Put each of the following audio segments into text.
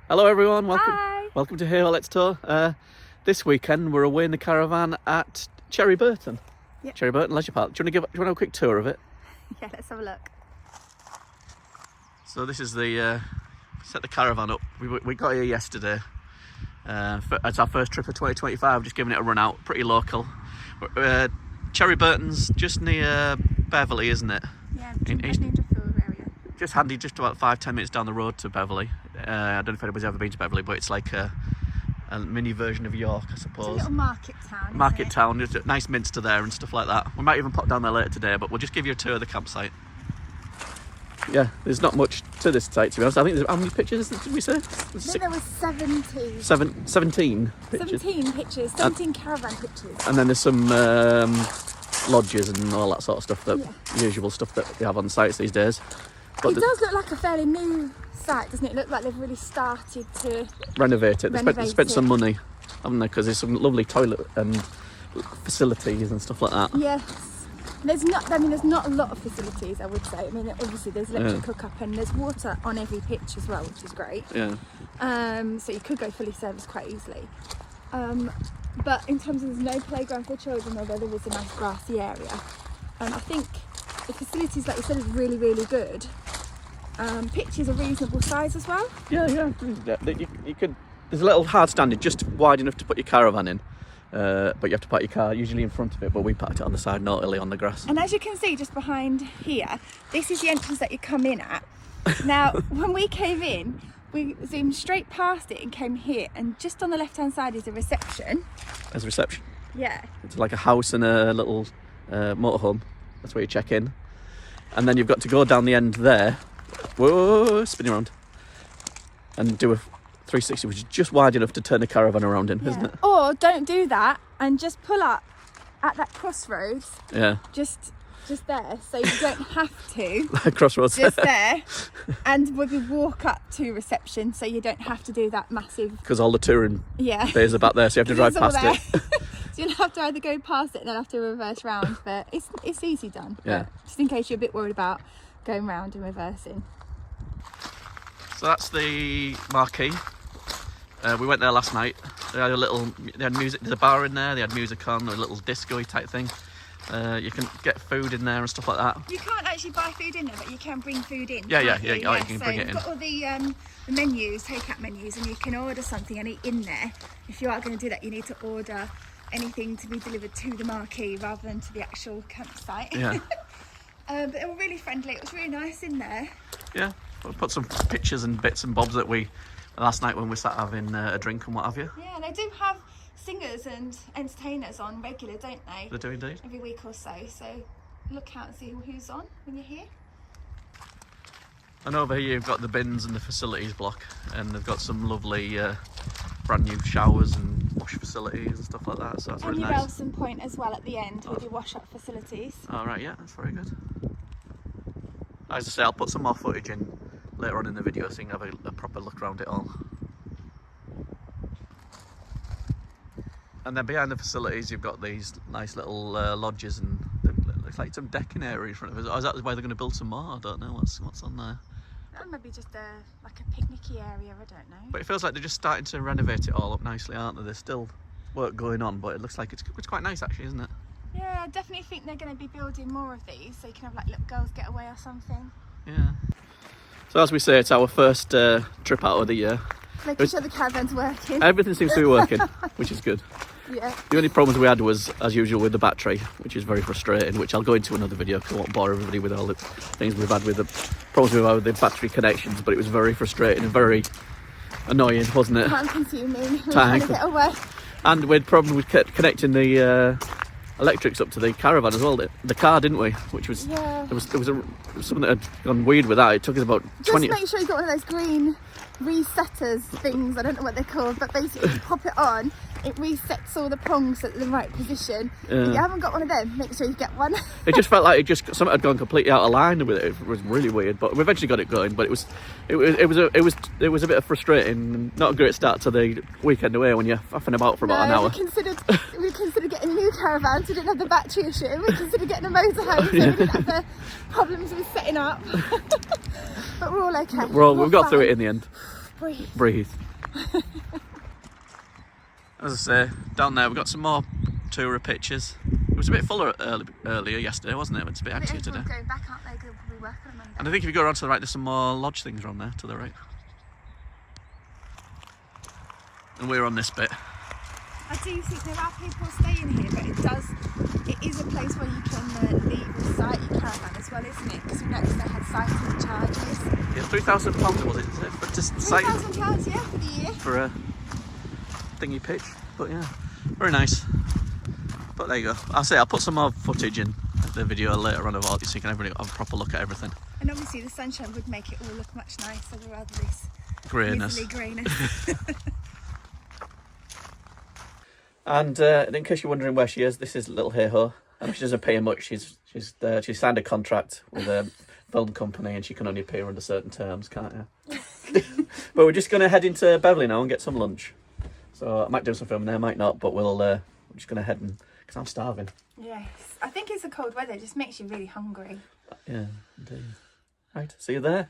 Hello everyone, Hi. welcome to Here Let's Tour. This weekend we're away in the caravan at Cherry Burton. Yep. Cherry Burton Leisure Park. Do you want to have a quick tour of it? Yeah, let's have a look. So this is the set the caravan up. We got here yesterday. It's our first trip of 2025. Just giving it a run out. Pretty local. Cherry Burton's just near Beverley, isn't it? Yeah, in East Yorkshire area. Just handy, just about 5-10 minutes down the road to Beverley. I don't know if anybody's ever been to Beverley, but it's like a mini version of York, I suppose. It's a little market town. Market town, there's a nice minster there and stuff like that. We might even pop down there later today, but we'll just give you a tour of the campsite. Yeah, there's not much to this site, to be honest. I think there's, how many pictures did we say? I think there was 17. 17 pictures. 17 pictures, 17 caravan pictures. And then there's some lodges and all that sort of stuff, the usual stuff that they have on sites these days. But it does look like a fairly new site, doesn't it? It look like they've really started to renovate it. They spent some it. money, haven't they? Because there's some lovely toilet and facilities and stuff like that. Yes. There's not a lot of facilities, I would say. I mean, obviously there's electric hookup and there's water on every pitch as well, which is great. Yeah. So you could go fully serviced quite easily. But in terms of there's no playground for children, although there is a nice grassy area. I think the facilities, like you said, is really, really good. Pitches are reasonable size as well. Yeah. You could. There's a little hard standing just wide enough to put your caravan in, but you have to park your car usually in front of it. But we parked it on the side, naughtily on the grass. And as you can see, just behind here, this is the entrance that you come in at. Now, when we came in, we zoomed straight past it and came here, and just on the left-hand side is a reception. There's a reception. Yeah. It's like a house and a little motorhome. That's where you check in, and then you've got to go down the end there. Whoa, spinning around and do a 360, which is just wide enough to turn a caravan around in, isn't it? Or don't do that and just pull up at that crossroads. Yeah. Just there, so you don't have to. Crossroads. Just there, and we could walk up to reception, so you don't have to do that massive. Because all the touring bays are back there, so you have to drive past it. So you'll have to either go past it and then have to reverse round, but it's easy done. Yeah. But just in case you're a bit worried about going round and reversing. So that's the marquee. We went there last night. They had music. There's a bar in there. They had music on, a little disco-y type thing. You can get food in there and stuff like that. You can't actually buy food in there, but you can bring food in. Yeah. You can bring it in. You've got all the menus, take-out menus, and you can order something and eat in there. If you are going to do that, you need to order anything to be delivered to the marquee rather than to the actual campsite. Yeah. But they were really friendly. It was really nice in there. Yeah. We'll put some pictures and bits and bobs that we last night when we sat having a drink and what have you. Yeah, they do have singers and entertainers on regular, don't they? They do indeed. Every week or so. So look out and see who's on when you're here. And over here you've got the bins and the facilities block, and they've got some lovely brand new showers and wash facilities and stuff like that. So that's really nice. nice. And your Relson point as well at the end with your wash up facilities. All right, yeah, that's very good. As I say, I'll put some more footage in later on in the video so you can have a proper look around it all. And then behind the facilities you've got these nice little lodges, and looks like some decking area in front of us. Or is that why they're going to build some more? I don't know what's on there. Maybe just like a picnicky area, I don't know. But it feels like they're just starting to renovate it all up nicely, aren't they? There's still work going on, but it looks like it's quite nice actually, isn't it? Yeah, I definitely think they're going to be building more of these, so you can have like little girls getaway or something. Yeah. So as we say, it's our first trip out of the year. Making sure the caravan's working. Everything seems to be working, which is good. Yeah. The only problems we had was, as usual, with the battery, which is very frustrating, which I'll go into another video because I won't bore everybody with all the things we've had with the problems we've had with the battery connections, but it was very frustrating and very annoying, wasn't it? Time consuming. Time. Trying to get away. And we had problems with connecting the electrics up to the caravan as well, the car, didn't we? Which was, there was something that had gone weird with that. It took us about 20... Just make sure you've got one of those green resetters things, I don't know what they're called, but basically you pop it on, it resets all the prongs at the right position. If you haven't got one of them, make sure you get one. It just felt like something had gone completely out of line with it. It was really weird, but we eventually got it going. But it was a bit of frustrating. Not a great start to the weekend away when you're faffing about for about an hour. We considered getting a new caravan, so we didn't have the battery issue. We considered getting a motorhome, so we didn't have the problems with setting up. But we're all okay. We've got through it in the end. breathe. Breathe. As I say, down there we've got some more tourer pictures. It was a bit fuller earlier yesterday, wasn't it? It's a bit emptier today. Going back, aren't they? They'll probably work on a Monday. And I think if you go around to the right, there's some more lodge things around there to the right. And we're on this bit. I do think there are people staying here, but it is a place where you can leave or site your caravan as well, isn't it? Because we noticed they had siting charges. Yeah, £3,000 was it? Is it? For just £3,000, yeah, for the year. For a thingy pitch, but yeah, very nice. But there you go. I'll put some more footage in the video later on of all so you can have a proper look at everything. And obviously the sunshine would make it all look much nicer rather than this Greyness. greyness. And in case you're wondering where she is, this is little Hey-Ho. She doesn't pay her much. She's signed a contract with a film company and she can only pay her under certain terms, can't you? But we're just going to head into Beverley now and get some lunch. So I might do some filming there, might not, but we're just going to head because I'm starving. Yes, I think it's the cold weather. It just makes you really hungry. Yeah, indeed. Right, see you there.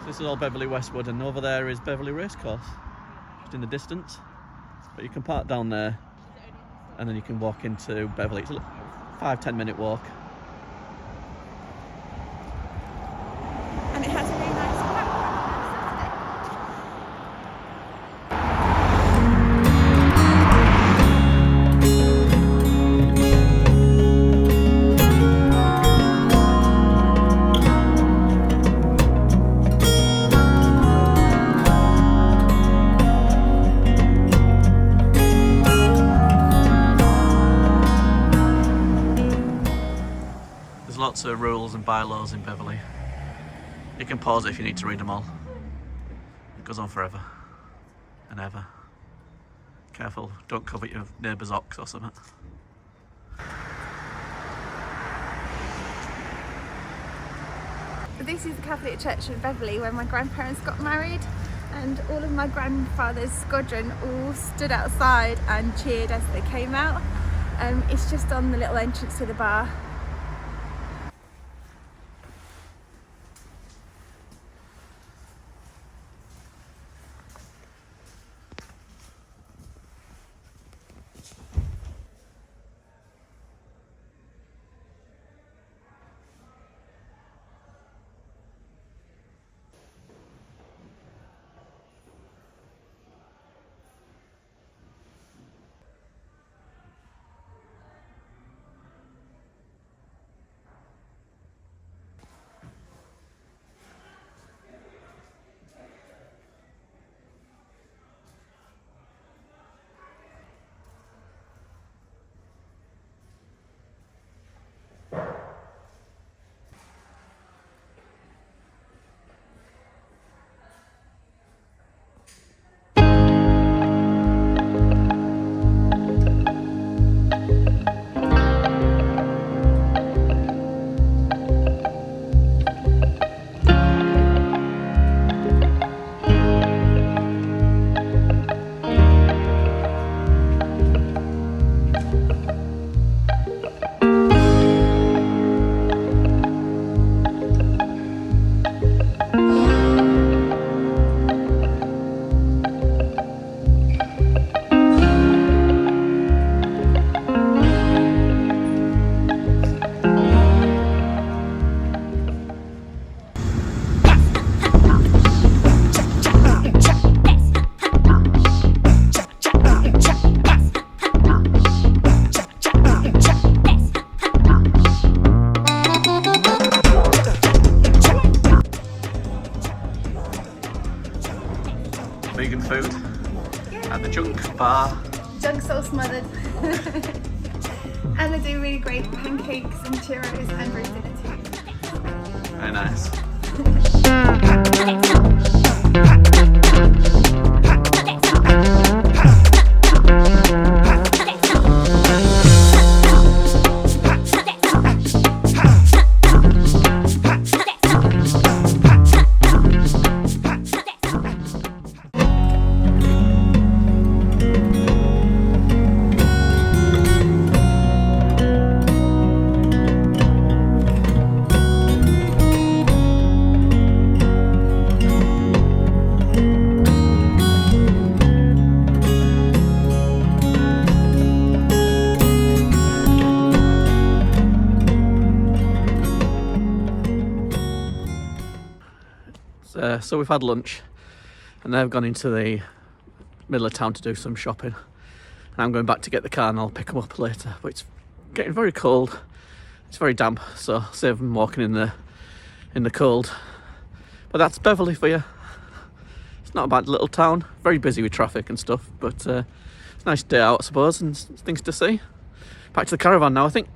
This is all Beverley Westwood, and over there is Beverley Racecourse, just in the distance. But you can park down there, and then you can walk into Beverley. It's a 5-10 minute walk. And it has a really nice park. There's lots of rules and bylaws in Beverley. You can pause it if you need to read them all. It goes on forever and ever. Careful, don't covet your neighbour's ox or something. This is the Catholic Church in Beverley where my grandparents got married, and all of my grandfather's squadron all stood outside and cheered as they came out. It's just on the little entrance to the bar. bar. Jugs all smothered. And they do really great pancakes and churros and roast dinner too. Very nice. So we've had lunch and they've gone into the middle of town to do some shopping, and I'm going back to get the car and I'll pick them up later. But it's getting very cold, it's very damp, so save them walking in the cold. But that's Beverley for you. It's not a bad little town, very busy with traffic and stuff, but it's a nice day out I suppose, and things to see. Back to the caravan now I think.